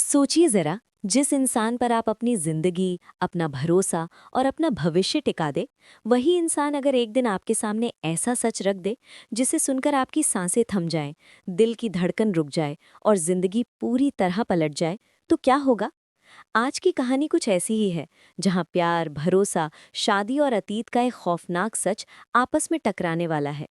सोचिए जरा, जिस इंसान पर आप अपनी जिंदगी, अपना भरोसा और अपना भविष्य टिका दे, वही इंसान अगर एक दिन आपके सामने ऐसा सच रख दे जिसे सुनकर आपकी सांसें थम जाएं, दिल की धड़कन रुक जाए और जिंदगी पूरी तरह पलट जाए, तो क्या होगा? आज की कहानी कुछ ऐसी ही है, जहां प्यार, भरोसा, शादी और अतीत का एक खौफनाक सच आपस में टकराने वाला है।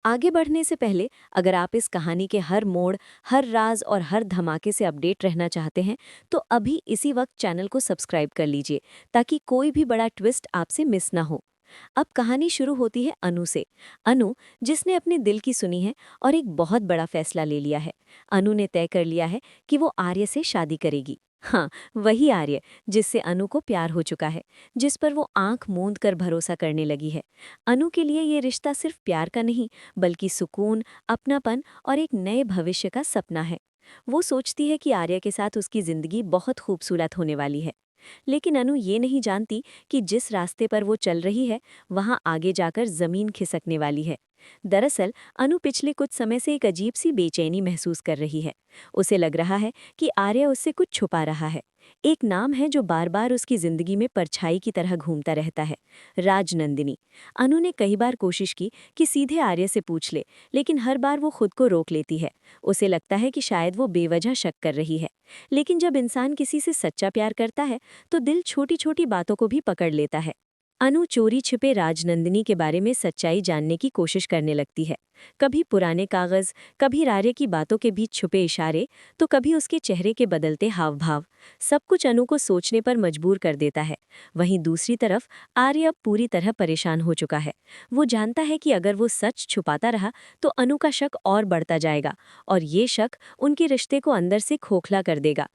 आगे बढ़ने से पहले, अगर आप इस कहानी के हर मोड़, हर राज और हर धमाके से अपडेट रहना चाहते हैं, तो अभी इसी वक्त चैनल को सब्सक्राइब कर लीजिए, ताकि कोई भी बड़ा ट्विस्ट आपसे मिस ना हो। अब कहानी शुरू होती है अनु से। अनु, जिसने अपने दिल की सुनी है और एक बहुत बड़ा फैसला ले लिया है। अनु ने तय कर लिया है कि वो आर्य से शादी करेगी। हाँ, वही आर्य जिससे अनु को प्यार हो चुका है, जिस पर वो आंख मूंद कर भरोसा करने लगी है। अनु के लिए ये रिश्ता सिर्फ प्यार का नहीं, बल्कि सुकून, अपनापन और एक नए भविष्य का सपना है। वो सोचती है कि आर्य के साथ उसकी जिंदगी बहुत खूबसूरत होने वाली है। लेकिन अनु ये नहीं जानती कि जिस रास्ते पर वो चल रही है, वहां आगे जाकर जमीन खिसकने वाली है। दरअसल अनु पिछले कुछ समय से एक अजीब सी बेचैनी महसूस कर रही है। उसे लग रहा है कि आर्य उससे कुछ छुपा रहा है। एक नाम है जो बार बार उसकी जिंदगी में परछाई की तरह घूमता रहता है, राजनंदिनी। अनु ने कई बार कोशिश की कि सीधे आर्य से पूछ ले, लेकिन हर बार वो खुद को रोक लेती है। उसे लगता है कि शायद वो बेवजह शक कर रही है। लेकिन जब इंसान किसी से सच्चा प्यार करता है, तो दिल छोटी छोटी बातों को भी पकड़ लेता है। अनु चोरी छिपे राजनंदिनी के बारे में सच्चाई जानने की कोशिश करने लगती है। कभी पुराने कागज, कभी आर्य की बातों के बीच छुपे इशारे, तो कभी उसके चेहरे के बदलते हाव भाव। सब कुछ अनु को सोचने पर मजबूर कर देता है। वहीं दूसरी तरफ आर्य अब पूरी तरह परेशान हो चुका है। वो जानता है कि अगर वो सच छुपाता रहा, तो अनु का शक और बढ़ता जाएगा, और ये शक उनके रिश्ते को अंदर से खोखला कर देगा।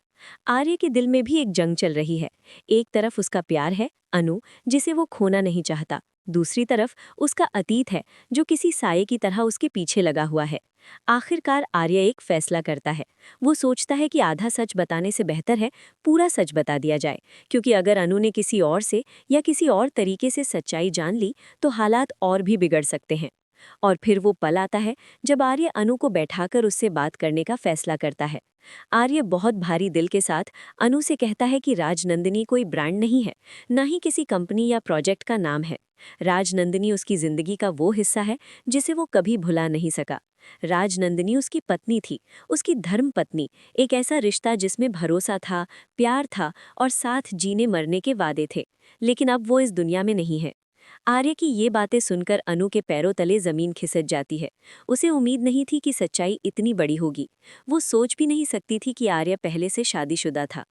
आर्य के दिल में भी एक जंग चल रही है। एक तरफ उसका प्यार है, अनु, जिसे वो खोना नहीं चाहता। दूसरी तरफ उसका अतीत है, जो किसी साये की तरह उसके पीछे लगा हुआ है। आखिरकार आर्य एक फैसला करता है। वो सोचता है कि आधा सच बताने से बेहतर है पूरा सच बता दिया जाए, क्योंकि अगर अनु ने किसी और से या किसी और तरीके से सच्चाई जान ली, तो हालात और भी बिगड़ सकते हैं। और फिर वो पल आता है जब आर्य अनु को बैठाकर उससे बात करने का फैसला करता है। आर्य बहुत भारी दिल के साथ अनु से कहता है कि राजनंदिनी कोई ब्रांड नहीं है, न ही किसी कंपनी या प्रोजेक्ट का नाम है। राजनंदिनी उसकी जिंदगी का वो हिस्सा है जिसे वो कभी भुला नहीं सका। राजनंदिनी उसकी पत्नी थी, उसकी धर्म पत्नी, एक ऐसा रिश्ता जिसमें भरोसा था, प्यार था और साथ जीने मरने के वादे थे। लेकिन अब वो इस दुनिया में नहीं है। आर्य की ये बातें सुनकर अनु के पैरों तले जमीन खिसक जाती है। उसे उम्मीद नहीं थी कि सच्चाई इतनी बड़ी होगी। वो सोच भी नहीं सकती थी कि आर्य पहले से शादीशुदा था।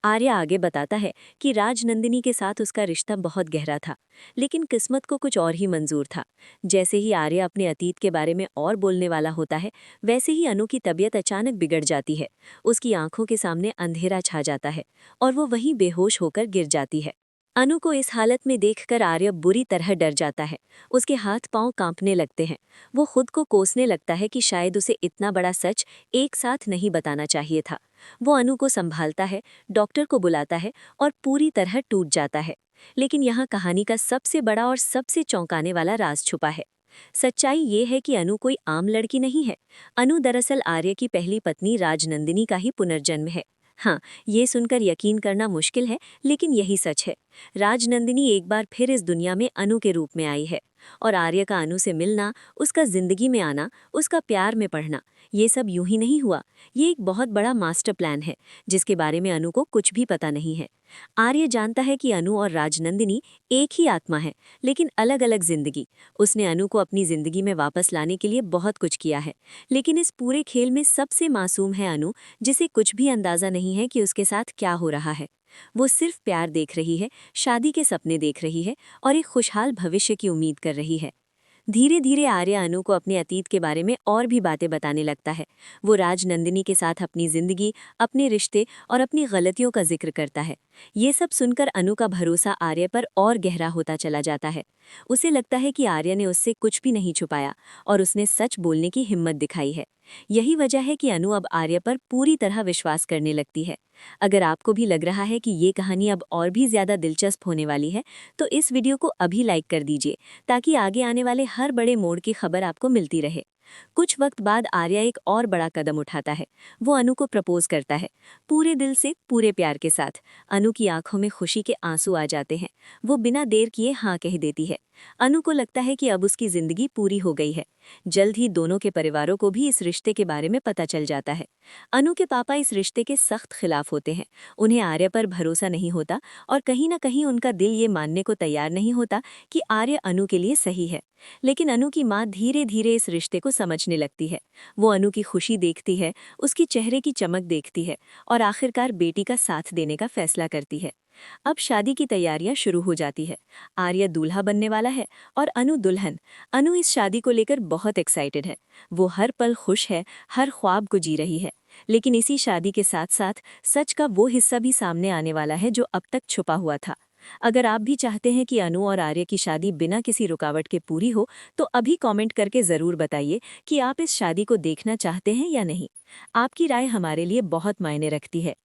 आर्य आगे बताता है कि राजनंदिनी के साथ उसका रिश्ता बहुत गहरा था, लेकिन किस्मत को कुछ और ही मंजूर था। जैसे ही आर्य अपने अतीत के बारे में और बोलने वाला होता है, वैसे ही अनु की तबीयत अचानक बिगड़ जाती है। उसकी आंखों के सामने अंधेरा छा जाता है और वो वहीं बेहोश होकर गिर जाती है। अनु को इस हालत में देखकर आर्य बुरी तरह डर जाता है। उसके हाथ पांव कांपने लगते हैं। वो खुद को कोसने लगता है कि शायद उसे इतना बड़ा सच एक साथ नहीं बताना चाहिए था। वो अनु को संभालता है, डॉक्टर को बुलाता है और पूरी तरह टूट जाता है। लेकिन यहाँ कहानी का सबसे बड़ा और सबसे चौंकाने वाला राज छुपा है। सच्चाई ये है कि अनु कोई आम लड़की नहीं है। अनु दरअसल आर्य की पहली पत्नी राजनंदिनी का ही पुनर्जन्म है। हाँ, ये सुनकर यकीन करना मुश्किल है, लेकिन यही सच है। राजनंदिनी एक बार फिर इस दुनिया में अनु के रूप में आई है, और आर्य का अनु से मिलना, उसका जिंदगी में आना, उसका प्यार में पढ़ना, ये सब यूं ही नहीं हुआ। ये एक बहुत बड़ा मास्टर प्लान है, जिसके बारे में अनु को कुछ भी पता नहीं है। आर्य जानता है कि अनु और राजनंदिनी एक ही आत्मा है, लेकिन अलग अलग जिंदगी। उसने अनु को अपनी जिंदगी में वापस लाने के लिए बहुत कुछ किया है, लेकिन इस पूरे खेल में सबसे मासूम है अनु, जिसे कुछ भी अंदाजा नहीं है कि उसके साथ क्या हो रहा है। वो सिर्फ प्यार देख रही है, शादी के सपने देख रही है और एक खुशहाल भविष्य की उम्मीद कर रही है। धीरे धीरे आर्य अनु को अपने अतीत के बारे में और भी बातें बताने लगता है। वो राजनंदिनी के साथ अपनी जिंदगी, अपने रिश्ते और अपनी गलतियों का जिक्र करता है। ये सब सुनकर अनु का भरोसा आर्य पर और गहरा होता चला जाता है। उसे लगता है कि आर्य ने उससे कुछ भी नहीं छुपाया और उसने सच बोलने की हिम्मत दिखाई है। यही वजह है कि अनु अब आर्य पर पूरी तरह विश्वास करने लगती है। अगर आपको भी लग रहा है कि ये कहानी अब और भी ज़्यादा दिलचस्प होने वाली है, तो इस वीडियो को अभी लाइक कर दीजिए, ताकि आगे आने वाले हर बड़े मोड़ की खबर आपको मिलती रहे। कुछ वक्त बाद आर्या एक और बड़ा कदम उठाता है। वो अनु को प्रपोज करता है, पूरे दिल से, पूरे प्यार के साथ। अनु की आंखों में खुशी के आंसू आ जाते हैं। वो बिना देर किए हाँ कह देती है। अनु को लगता है कि अब उसकी जिंदगी पूरी हो गई है। जल्द ही दोनों के परिवारों को भी इस रिश्ते के बारे में पता चल जाता है। अनु के पापा इस रिश्ते के सख्त खिलाफ होते हैं। उन्हें आर्य पर भरोसा नहीं होता और कहीं ना कहीं उनका दिल ये मानने को तैयार नहीं होता कि आर्य अनु के लिए सही है। लेकिन अनु की माँ धीरे धीरे इस रिश्ते को समझने लगती है। वो अनु की खुशी देखती है, उसकी चेहरे की चमक देखती है और आखिरकार बेटी का साथ देने का फैसला करती है। अब शादी की तैयारियां शुरू हो जाती है। आर्य दूल्हा बनने वाला है और अनु दुल्हन। अनु इस शादी को लेकर बहुत एक्साइटेड है। वो हर पल खुश है, हर ख्वाब को जी रही है। लेकिन इसी शादी के साथ साथ सच का वो हिस्सा भी सामने आने वाला है जो अब तक छुपा हुआ था। अगर आप भी चाहते हैं कि अनु और आर्य की शादी बिना किसी रुकावट के पूरी हो, तो अभी कमेंट करके ज़रूर बताइए कि आप इस शादी को देखना चाहते हैं या नहीं। आपकी राय हमारे लिए बहुत मायने रखती है।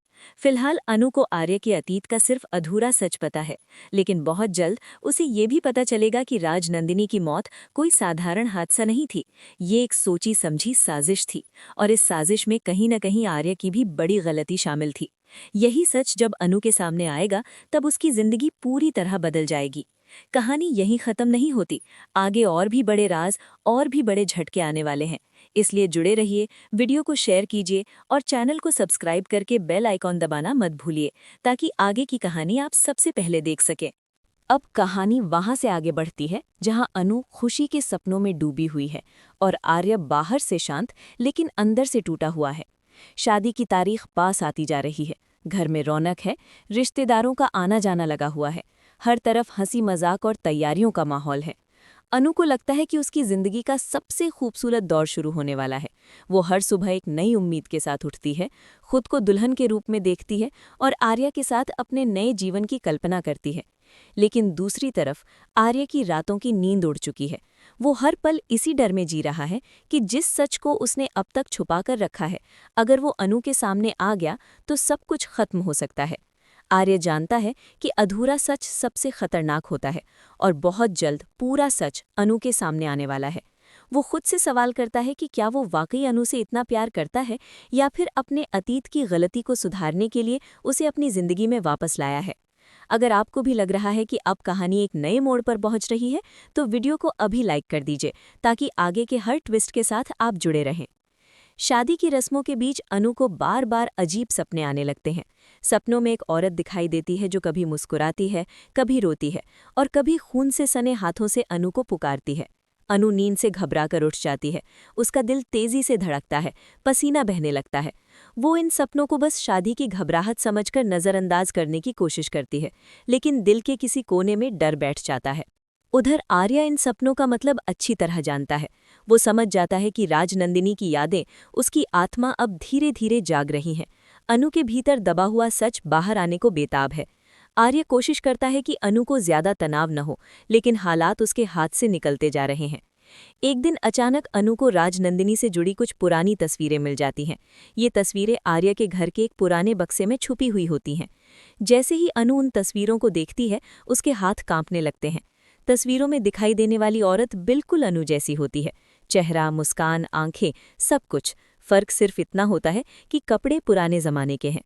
फिलहाल अनु को आर्य के अतीत का सिर्फ अधूरा सच पता है, लेकिन बहुत जल्द उसे ये भी पता चलेगा कि राजनंदिनी की मौत कोई साधारण हादसा नहीं थी। ये एक सोची समझी साजिश थी और इस साजिश में कहीं न कहीं आर्य की भी बड़ी गलती शामिल थी। यही सच जब अनु के सामने आएगा, तब उसकी जिंदगी पूरी तरह बदल जाएगी। कहानी यहीं खत्म नहीं होती। आगे और भी बड़े राज और भी बड़े झटके आने वाले हैं। इसलिए जुड़े रहिए, वीडियो को शेयर कीजिए और चैनल को सब्सक्राइब करके बेल आइकॉन दबाना मत भूलिए, ताकि आगे की कहानी आप सबसे पहले देख सकें। अब कहानी वहां से आगे बढ़ती है जहां अनु खुशी के सपनों में डूबी हुई है और आर्य बाहर से शांत लेकिन अंदर से टूटा हुआ है। शादी की तारीख पास आती जा रही है। घर में रौनक है, रिश्तेदारों का आना जाना लगा हुआ है। हर तरफ हंसी मजाक और तैयारियों का माहौल है। अनु को लगता है कि उसकी जिंदगी का सबसे खूबसूरत दौर शुरू होने वाला है। वो हर सुबह एक नई उम्मीद के साथ उठती है, खुद को दुल्हन के रूप में देखती है और आर्या के साथ अपने नए जीवन की कल्पना करती है। लेकिन दूसरी तरफ आर्य की रातों की नींद उड़ चुकी है। वो हर पल इसी डर में जी रहा है कि जिस सच को उसने अब तक छुपा कर रखा है, अगर वो अनु के सामने आ गया तो सब कुछ खत्म हो सकता है। आर्य जानता है कि अधूरा सच सबसे खतरनाक होता है और बहुत जल्द पूरा सच अनु के सामने आने वाला है। वो खुद से सवाल करता है कि क्या वो वाकई अनु से इतना प्यार करता है या फिर अपने अतीत की गलती को सुधारने के लिए उसे अपनी जिंदगी में वापस लाया है। अगर आपको भी लग रहा है कि अब कहानी एक नए मोड़ पर पहुंच रही है, तो वीडियो को अभी लाइक कर दीजिए ताकि आगे के हर ट्विस्ट के साथ आप जुड़े रहें। शादी की रस्मों के बीच अनु को बार बार अजीब सपने आने लगते हैं। सपनों में एक औरत दिखाई देती है जो कभी मुस्कुराती है, कभी रोती है और कभी खून से सने हाथों से अनु को पुकारती है। अनु नींद से घबराकर उठ जाती है। उसका दिल तेजी से धड़कता है, पसीना बहने लगता है। वो इन सपनों को बस शादी की घबराहट समझकर नज़रअंदाज करने की कोशिश करती है, लेकिन दिल के किसी कोने में डर बैठ जाता है। उधर आर्या इन सपनों का मतलब अच्छी तरह जानता है। वो समझ जाता है कि राजनंदिनी की यादें, उसकी आत्मा अब धीरे धीरे जाग रही हैं। अनु के भीतर दबा हुआ सच बाहर आने को बेताब है। आर्य कोशिश करता है कि अनु को ज्यादा तनाव न हो, लेकिन हालात उसके हाथ से निकलते जा रहे हैं। एक दिन अचानक अनु को राजनंदिनी से जुड़ी कुछ पुरानी तस्वीरें मिल जाती हैं। ये तस्वीरें आर्य के घर के एक पुराने बक्से में छुपी हुई होती हैं। जैसे ही अनु उन तस्वीरों को देखती है, उसके हाथ कांपने लगते हैं। तस्वीरों में दिखाई देने वाली औरत बिल्कुल अनु जैसी होती है। चेहरा, मुस्कान, आंखें, सब कुछ। फर्क सिर्फ इतना होता है कि कपड़े पुराने जमाने के हैं।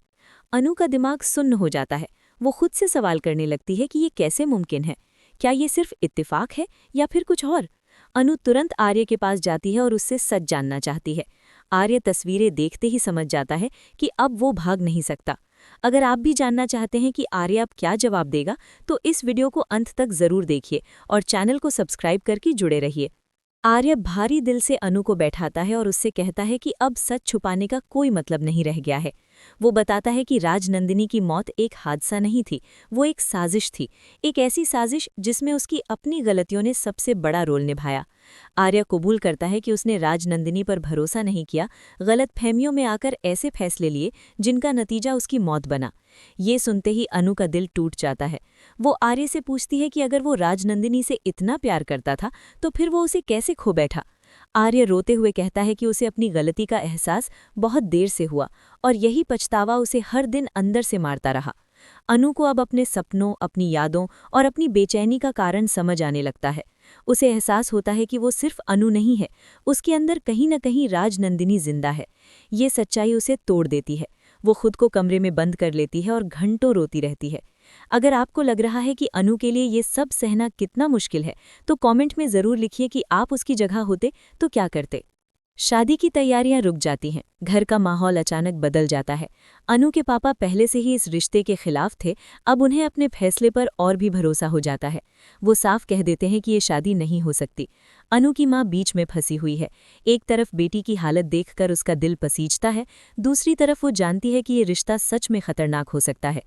अनु का दिमाग सुन्न हो जाता है। वो खुद से सवाल करने लगती है कि ये कैसे मुमकिन है। क्या ये सिर्फ इत्तेफाक है या फिर कुछ और? अनु तुरंत आर्य के पास जाती है और उससे सच जानना चाहती है। आर्य तस्वीरें देखते ही समझ जाता है कि अब वो भाग नहीं सकता। अगर आप भी जानना चाहते हैं कि आर्य अब क्या जवाब देगा, तो इस वीडियो को अंत तक जरूर देखिए और चैनल को सब्सक्राइब करके जुड़े रहिए। आर्य भारी दिल से अनु को बैठाता है और उससे कहता है कि अब सच छुपाने का कोई मतलब नहीं रह गया है। वो बताता है कि राजनंदिनी की मौत एक हादसा नहीं थी, वो एक साजिश थी। एक ऐसी साजिश जिसमें उसकी अपनी गलतियों ने सबसे बड़ा रोल निभाया। आर्य कबूल करता है कि उसने राजनंदिनी पर भरोसा नहीं किया, गलतफहमियों में आकर ऐसे फैसले लिए जिनका नतीजा उसकी मौत बना। ये सुनते ही अनु का दिल टूट जाता है। वो आर्य से पूछती है कि अगर वो राजनंदिनी से इतना प्यार करता था, तो फिर वो उसे कैसे खो बैठा। आर्य रोते हुए कहता है कि उसे अपनी गलती का एहसास बहुत देर से हुआ और यही पछतावा उसे हर दिन अंदर से मारता रहा। अनु को अब अपने सपनों, अपनी यादों और अपनी बेचैनी का कारण समझ आने लगता है। उसे एहसास होता है कि वो सिर्फ अनु नहीं है, उसके अंदर कहीं न कहीं राजनंदिनी जिंदा है। ये सच्चाई उसे तोड़ देती है। वो खुद को कमरे में बंद कर लेती है और घंटों रोती रहती है। अगर आपको लग रहा है कि अनु के लिए ये सब सहना कितना मुश्किल है, तो कमेंट में ज़रूर लिखिए कि आप उसकी जगह होते तो क्या करते। शादी की तैयारियां रुक जाती हैं, घर का माहौल अचानक बदल जाता है। अनु के पापा पहले से ही इस रिश्ते के खिलाफ थे, अब उन्हें अपने फैसले पर और भी भरोसा हो जाता है। वो साफ कह देते हैं कि ये शादी नहीं हो सकती। अनु की माँ बीच में फंसी हुई है। एक तरफ बेटी की हालत देखकर उसका दिल पसीजता है, दूसरी तरफ वो जानती है कि ये रिश्ता सच में खतरनाक हो सकता है।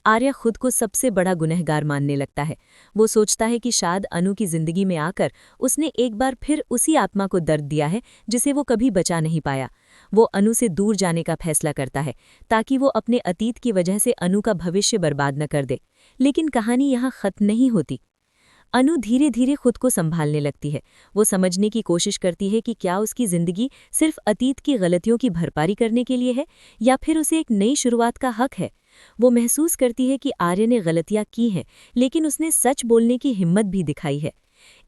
आर्या खुद को सबसे बड़ा गुनहगार मानने लगता है। वो सोचता है कि शायद अनु की जिंदगी में आकर उसने एक बार फिर उसी आत्मा को दर्द दिया है जिसे वो कभी बचा नहीं पाया। वो अनु से दूर जाने का फैसला करता है ताकि वो अपने अतीत की वजह से अनु का भविष्य बर्बाद न कर दे। लेकिन कहानी यहाँ खत्म नहीं होती। अनु धीरे धीरे खुद को संभालने लगती है। वो समझने की कोशिश करती है कि क्या उसकी जिंदगी सिर्फ अतीत की गलतियों की भरपाई करने के लिए है या फिर उसे एक नई शुरुआत का हक है। वो महसूस करती है कि आर्य ने गलतियां की हैं, लेकिन उसने सच बोलने की हिम्मत भी दिखाई है।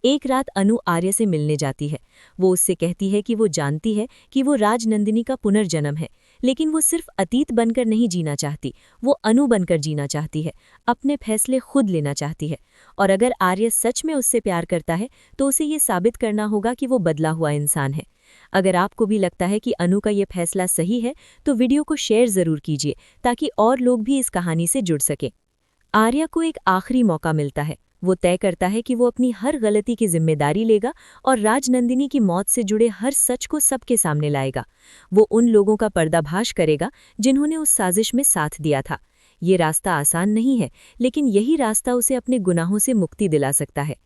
एक रात अनु आर्य से मिलने जाती है। वो उससे कहती है कि वो जानती है कि वो राजनंदिनी का पुनर्जन्म है, लेकिन वो सिर्फ अतीत बनकर नहीं जीना चाहती, वो अनु बनकर जीना चाहती है, अपने फैसले खुद लेना चाहती है। और अगर आर्य सच में उससे प्यार करता है तो उसे ये साबित करना होगा कि वो बदला हुआ इंसान है। अगर आपको भी लगता है कि अनु का ये फैसला सही है तो वीडियो को शेयर ज़रूर कीजिए ताकि और लोग भी इस कहानी से जुड़ सकें। आर्या को एक आखिरी मौका मिलता है। वो तय करता है कि वो अपनी हर गलती की जिम्मेदारी लेगा और राजनंदिनी की मौत से जुड़े हर सच को सबके सामने लाएगा। वो उन लोगों का पर्दाफाश करेगा जिन्होंने उस साजिश में साथ दिया था। ये रास्ता आसान नहीं है, लेकिन यही रास्ता उसे अपने गुनाहों से मुक्ति दिला सकता है।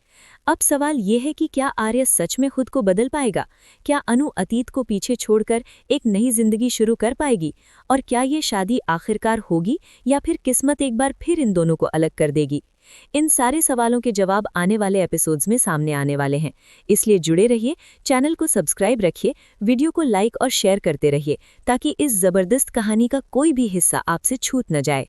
अब सवाल ये है कि क्या आर्य सच में खुद को बदल पाएगा? क्या अनु अतीत को पीछे छोड़कर एक नई जिंदगी शुरू कर पाएगी? और क्या ये शादी आखिरकार होगी या फिर किस्मत एक बार फिर इन दोनों को अलग कर देगी? इन सारे सवालों के जवाब आने वाले एपिसोड्स में सामने आने वाले हैं, इसलिए जुड़े रहिए, चैनल को सब्सक्राइब रखिए, वीडियो को लाइक और शेयर करते रहिए ताकि इस जबरदस्त कहानी का कोई भी हिस्सा आपसे छूट न जाए।